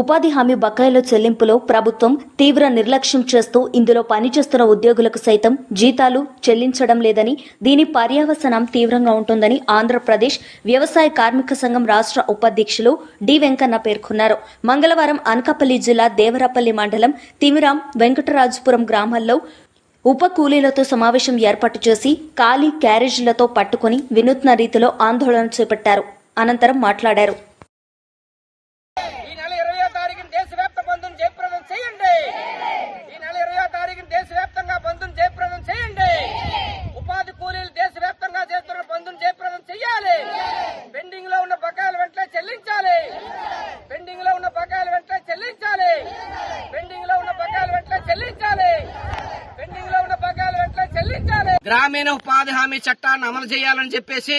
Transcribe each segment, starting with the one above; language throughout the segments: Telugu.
ఉపాధి హామీ బకాయిల చెల్లింపులో ప్రభుత్వం తీవ్ర నిర్లక్ష్యం చేస్తూ ఇందులో పనిచేస్తున్న ఉద్యోగులకు సైతం జీతాలు చెల్లించడం లేదని, దీని పర్యవసానం తీవ్రంగా ఉంటుందని ఆంధ్రప్రదేశ్ వ్యవసాయ కార్మిక సంఘం రాష్ట్ర ఉపాధ్యక్షులు డి వెంకన్న పేర్కొన్నారు. మంగళవారం అనకాపల్లి జిల్లా దేవరాపల్లి మండలం తిమిరాం వెంకటరాజపురం గ్రామాల్లో ఉప కూలీలతో సమావేశం ఏర్పాటు చేసి ఖాళీ క్యారేజీలతో పట్టుకుని వినూత్న రీతిలో ఆందోళన చేపట్టారు. అనంతరం మాట్లాడారు. ఉపాధి కూలీలు దేశవ్యాప్తంగా చేస్తున్న బంధును జయప్రదం చేయాలి. పెండింగ్ లో ఉన్న బకాయిలు వెంటనే చెల్లించాలి. పెండింగ్ లో ఉన్న బకాయిలు వెంటనే చెల్లించాలి. పెండింగ్ లో ఉన్న బకాయిలు వెంటనే చెల్లించాలి. పెండింగ్ లో ఉన్న బకాయిలు వెంటనే చెల్లించాలి. గ్రామీణ ఉపాధి హామీ చట్టాన్ని అమలు చేయాలని చెప్పేసి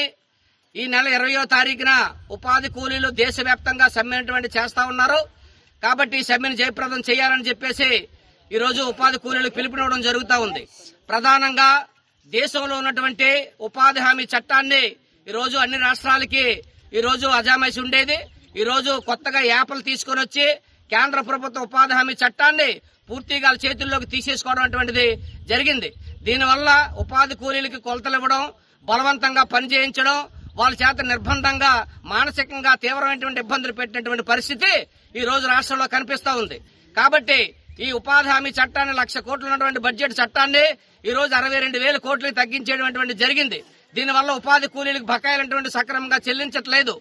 ఈ నెల 20వ తారీఖున ఉపాధి కూలీలు దేశవ్యాప్తంగా సమ్మె చేస్తా ఉన్నారు. కాబట్టి ఈ సమ్మెను జయప్రదం చేయాలని చెప్పేసి ఈ రోజు ఉపాధి కూలీలకు పిలుపునివ్వడం జరుగుతూ ఉంది. ప్రధానంగా దేశంలో ఉన్నటువంటి ఉపాధి హామీ చట్టాన్ని ఈ రోజు అన్ని రాష్ట్రాలకి ఈ రోజు అజామైసి ఉండేది. ఈ రోజు కొత్తగా యాప్లు తీసుకొని వచ్చి కేంద్ర ప్రభుత్వ ఉపాధి హామీ చట్టాన్ని పూర్తిగా చేతుల్లోకి తీసేసుకోవడం అటువంటిది జరిగింది. దీనివల్ల ఉపాధి కూలీలకి కొలతలు ఇవ్వడం, బలవంతంగా పనిచేయించడం, వాళ్ళ చేత నిర్బంధంగా మానసికంగా తీవ్రమైనటువంటి ఇబ్బందులు పెట్టినటువంటి పరిస్థితి ఈ రోజు రాష్ట్రంలో కనిపిస్తా ఉంది. కాబట్టి ఈ ఉపాధి హామీ చట్టాన్ని 1,00,000 కోట్లు ఉన్నటువంటి బడ్జెట్ చట్టాన్ని ఈ రోజు 62,000 కోట్లకి తగ్గించేటువంటి జరిగింది. దీనివల్ల ఉపాధి కూలీలకు బకాయిలంటువంటి సక్రమంగా చెల్లించట్లేదు.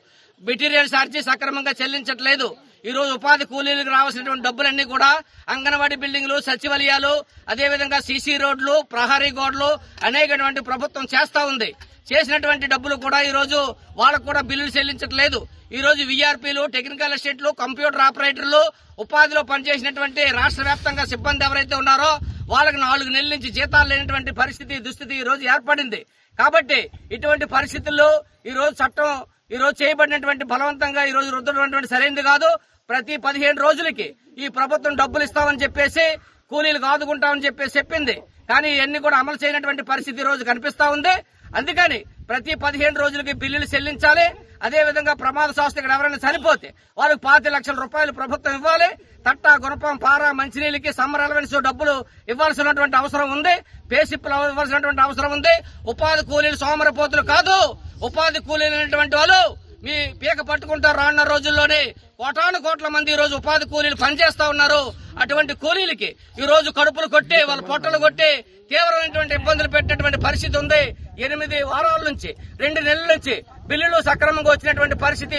మెటీరియల్ ఛార్జీ సక్రమంగా చెల్లించట్లేదు. ఈ రోజు ఉపాధి కూలీలకు రావాల్సినటువంటి డబ్బులన్నీ కూడా అంగన్వాడీ బిల్డింగ్లు, సచివాలయాలు, అదేవిధంగా సీసీ రోడ్లు, ప్రహరీ గోడలు అనేకటువంటి ప్రభుత్వం చేస్తా ఉంది. చేసినటువంటి డబ్బులు కూడా ఈ రోజు వాళ్ళకు కూడా బిల్లులు చెల్లించట్లేదు. ఈ రోజు వీఆర్పీలు, టెక్నికల్ అసిస్టెంట్లు, కంప్యూటర్ ఆపరేటర్లు, ఉపాధిలో పనిచేసినటువంటి రాష్ట్ర వ్యాప్తంగా సిబ్బంది ఎవరైతే ఉన్నారో వాళ్ళకి 4 నెలల నుంచి జీతాలు లేనటువంటి దుస్థితి ఈ రోజు ఏర్పడింది. కాబట్టి ఇటువంటి పరిస్థితుల్లో ఈ రోజు చట్టం ఈ రోజు చేయబడినటువంటి బలవంతంగా ఈ రోజు రుద్దడం సరైనది కాదు. ప్రతి 15 రోజులకి ఈ ప్రభుత్వం డబ్బులు ఇస్తామని చెప్పేసి కూలీలకు ఆదుకుంటామని చెప్పేసి చెప్పింది. కానీ ఇవన్నీ కూడా అమలు చేయనటువంటి పరిస్థితి ఈ రోజు కనిపిస్తా ఉంది. అందుకని ప్రతి 15 రోజులకి బిల్లులు చెల్లించాలి. అదేవిధంగా ప్రమాద శాస్త్రం ఎవరైనా చనిపోతే వాళ్ళకి 5 లక్షల రూపాయలు ప్రభుత్వం ఇవ్వాలి. తట్ట, గుణపం, పార, మంచినీళ్ళకి సమ్మర్ అలవెన్స్ డబ్బులు ఇవ్వాల్సినటువంటి అవసరం ఉంది. పేసిప్పులు ఇవ్వాల్సినటువంటి అవసరం ఉంది. ఉపాధి కూలీలు సోమరపోతులు కాదు. ఉపాధి కూలీలు అనేటువంటి వాళ్ళు మీ పీక పట్టుకుంటారు. రానున్న రోజుల్లోనే కోటాను కోట్ల మంది ఈ రోజు ఉపాధి కూలీలు పనిచేస్తా ఉన్నారు. అటువంటి కూలీలకి ఈ రోజు కడుపులు కొట్టి, వాళ్ళ పొట్టలు కొట్టి తీవ్రమైనటువంటి ఇబ్బందులు పెట్టినటువంటి పరిస్థితి ఉంది. 8 వారాల నుంచి 2 నెలల నుంచి బిల్లులు సక్రమంగా వచ్చినటువంటి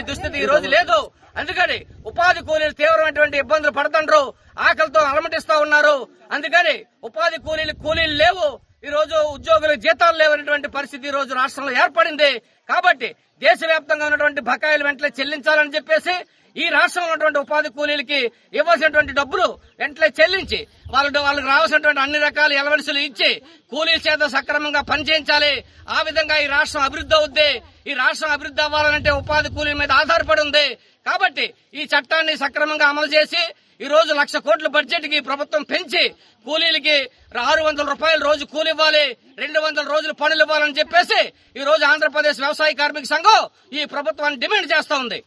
దుస్థితి ఈ రోజు లేదు. అందుకని ఉపాధి కూలీలు తీవ్రమైనటువంటి ఇబ్బందులు పడుతుండ్రు, ఆకలితో అలమటిస్తా ఉన్నారు. అందుకని ఉపాధి కూలీలు లేవు. ఈ రోజు ఉద్యోగులకు జీతాలు లేవనేటువంటి పరిస్థితి ఈ రోజు రాష్ట్రంలో ఏర్పడింది. కాబట్టి దేశవ్యాప్తంగా ఉన్నటువంటి బకాయిలు వెంటనే చెల్లించాలని చెప్పేసి ఈ రాష్ట్రంలో ఉన్నటువంటి ఉపాధి కూలీలకి ఇవ్వాల్సినటువంటి డబ్బులు వెంటనే చెల్లించి వాళ్ళకి రావాల్సినటువంటి అన్ని రకాల ఎలవెన్సులు ఇచ్చి కూలీల చేత సక్రమంగా పనిచేయించాలి. ఆ విధంగా ఈ రాష్ట్రం అభివృద్ధి అవుద్ది. ఈ రాష్ట్రం అభివృద్ధి అవ్వాలంటే ఉపాధి కూలీల మీద ఆధారపడి ఉంది. కాబట్టి ఈ చట్టాన్ని సక్రమంగా అమలు చేసి ఈ రోజు 1,00,000 కోట్ల బడ్జెట్ కి ప్రభుత్వం పెంచి కూలీలకి 600 రూపాయలు రోజు కూలి ఇవ్వాలి, 200 రోజులు పనులు ఇవ్వాలని చెప్పేసి ఈ రోజు ఆంధ్రప్రదేశ్ వ్యవసాయ కార్మిక సంఘం ఈ ప్రభుత్వాన్ని డిమాండ్ చేస్తా ఉంది.